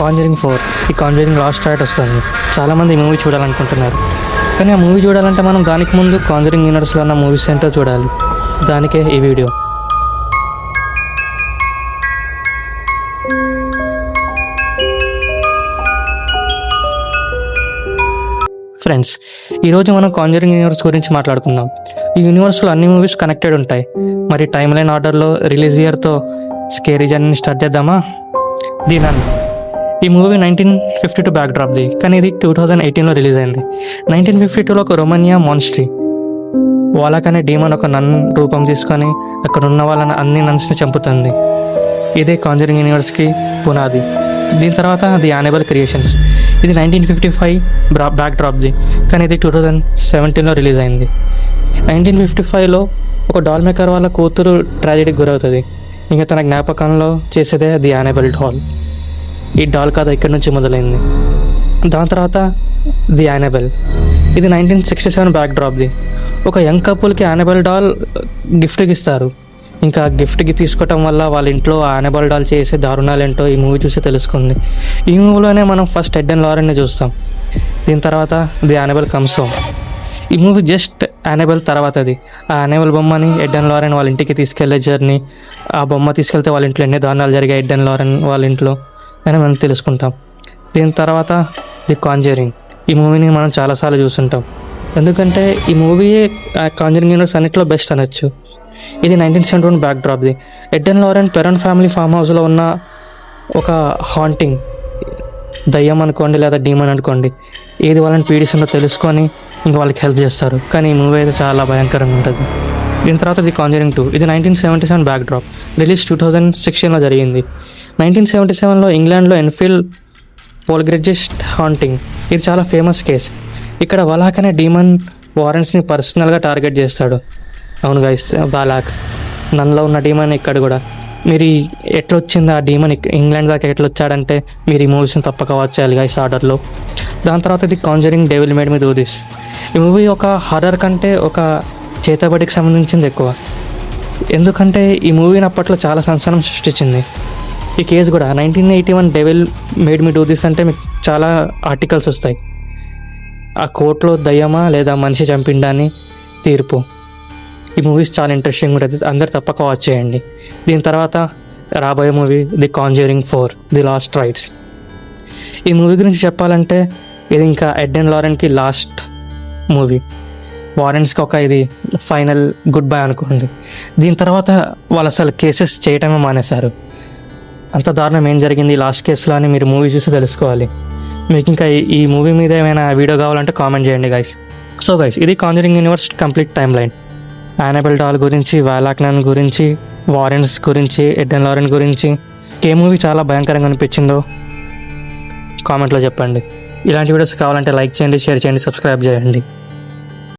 Conjuring 4, ఈ Conjuring last right వస్తుంది. చాలామంది ఈ మూవీ చూడాలనుకుంటున్నారు, కానీ ఆ మూవీ చూడాలంటే మనం దానికి ముందు కాంజరింగ్ యూనివర్స్లో ఉన్న మూవీస్ ఏంటో చూడాలి. దానికే ఈ వీడియో. ఫ్రెండ్స్, ఈరోజు మనం కాంజరింగ్ యూనివర్స్ గురించి మాట్లాడుకుందాం. ఈ యూనివర్స్లో అన్ని మూవీస్ కనెక్టెడ్ ఉంటాయి. మరి టైమ్ లైన్ ఆర్డర్లో రిలీజ్ ఇయర్తో స్కేరీ జర్నీని స్టార్ట్ చేద్దామా? ది నన్. ఈ మూవీ 1952 బ్యాక్ డ్రాప్ది, కానీ ఇది 2018లో రిలీజ్ అయింది. 1952లో ఒక రొమానియా మాన్స్ట్రీ వాలాక్ అనే డీమన్ ఒక నన్ రూపం తీసుకొని అక్కడ ఉన్న వాళ్ళని అన్ని నన్స్ని చంపుతుంది. ఇదే కాంజరింగ్ యూనివర్స్కి పునాది. దీని తర్వాత ది యానిబల్ క్రియేషన్స్. ఇది 1955 బ్యాక్ డ్రాప్ది, కానీ ఇది 2017లో రిలీజ్ అయింది. 1955లో ఒక డాల్ మేకర్ వాళ్ళ కూతురు ట్రాజెడీకి గురవుతుంది. ఇంకా తన జ్ఞాపకంలో చేసేదే ది యానిబల్ డాల్. ఈ డాల్ కథ ఇక్కడి నుంచి మొదలైంది. దాని తర్వాత ది యానిబల్. ఇది 1967 బ్యాక్ డ్రాప్ది. ఒక యంగ్ కపుల్కి యానిబల్ డాల్ గిఫ్ట్కి ఇస్తారు. ఇంకా గిఫ్ట్కి తీసుకోవటం వల్ల వాళ్ళ ఇంట్లో యానిబల్ డాల్ చేసే దారుణాలు ఏంటో ఈ మూవీ చూసి తెలుసుకుంది. ఈ మూవీలోనే మనం ఫస్ట్ ఎడ్ అండ్ లారెన్ని చూస్తాం. దీని తర్వాత ది యానిబల్ కమ్స్ హోమ్. ఈ మూవీ జస్ట్ యానిబల్ తర్వాతది. ఆ యానిబల్ బొమ్మని ఎడ్ అండ్ లారెన్ వాళ్ళ ఇంటికి తీసుకెళ్లే జర్నీ, ఆ బొమ్మ తీసుకెళ్తే వాళ్ళ ఇంట్లో ఎన్ని దారుణాలు జరిగాయి ఎడ్ అండ్ లారెన్ వాళ్ళ ఇంట్లో అని మనం తెలుసుకుంటాం. దీని తర్వాత ది కాంజరింగ్. ఈ మూవీని మనం చాలాసార్లు చూస్తుంటాం, ఎందుకంటే ఈ మూవీ కాంజరింగ్ యూనివర్స్ అన్నిట్లో బెస్ట్ అనొచ్చు. ఇది 1971 బ్యాక్ డ్రాప్ది. Ed and Lorraine Perron family farm హౌస్లో ఉన్న ఒక హాంటింగ్ దయ్యం అనుకోండి లేదా డీమన్ అనుకోండి, ఏది వాళ్ళని పీడిస్తుందో తెలుసుకొని ఇంక వాళ్ళకి హెల్ప్ చేస్తారు. కానీ ఈ మూవీ అయితే చాలా భయంకరంగా ఉంటుంది. దీని తర్వాత ది కాంజరింగ్ 2. ఇది 1977 బ్యాక్ డ్రాప్. రిలీజ్ 2016లో జరిగింది. 1977లో ఇంగ్లాండ్లో ఎన్ఫీల్డ్ పోల్గ్రెజిస్ట్ హాంటింగ్. ఇది చాలా ఫేమస్ కేస్. ఇక్కడ వలాక్ అనే డీమన్ వారెన్స్ని పర్సనల్గా టార్గెట్ చేస్తాడు. అవును గైస్, వాలాక్ నన్లో ఉన్న డీమన్ ఇక్కడ కూడా. మీరు ఎట్లా వచ్చింది ఆ డీమన్ ఇంగ్లాండ్ దాకా ఎట్లా వచ్చాడంటే మీరు ఈ మూవీస్ని తప్పక వాచ్ చేయాలి గైస్ ఆర్డర్లో. దాని తర్వాత ఇది Conjuring devil made me do this. ఈ మూవీ ఒక హర్రర్ కంటే ఒక చేతబడికి సంబంధించింది ఎక్కువ, ఎందుకంటే ఈ మూవీని అప్పట్లో చాలా సంచలనం సృష్టించింది. ఈ కేసు కూడా 1981 devil made me do this అంటే మీకు చాలా ఆర్టికల్స్ వస్తాయి. ఆ కోర్టులో దయ్యమా లేదా మనిషి చంపిండా అని తీర్పు. ఈ మూవీస్ చాలా ఇంట్రెస్టింగ్ ఉంటుంది, అందరు తప్పక వాచ్ చేయండి. దీని తర్వాత రాబోయే movie the Conjuring 4, the last rights. ఈ మూవీ గురించి చెప్పాలంటే ఇది ఇంకా ఎడ్ అండ్ లారెన్కి లాస్ట్ మూవీ. వారెన్స్కి ఒక ఇది ఫైనల్ గుడ్ బై అనుకోండి. దీని తర్వాత వాళ్ళు అసలు కేసెస్ చేయటమే మానేశారు. అంత దారుణం ఏం జరిగింది లాస్ట్ కేసులో అని మీరు మూవీ చూసి తెలుసుకోవాలి. మీకు ఇంకా ఈ మూవీ మీద ఏమైనా వీడియో కావాలంటే కామెంట్ చేయండి గైస్. సో గైస్, ఇది Conjuring universe complete time line. Annabelle doll గురించి, వాలాక్ నన్ గురించి, వారెన్స్ గురించి, ఎడ్ అండ్ లారెన్ గురించి, ఏ మూవీ చాలా భయంకరంగా అనిపించిందో కామెంట్లో చెప్పండి. ఇలాంటి వీడియోస్ కావాలంటే లైక్ చేయండి, షేర్ చేయండి, సబ్స్క్రైబ్ చేయండి.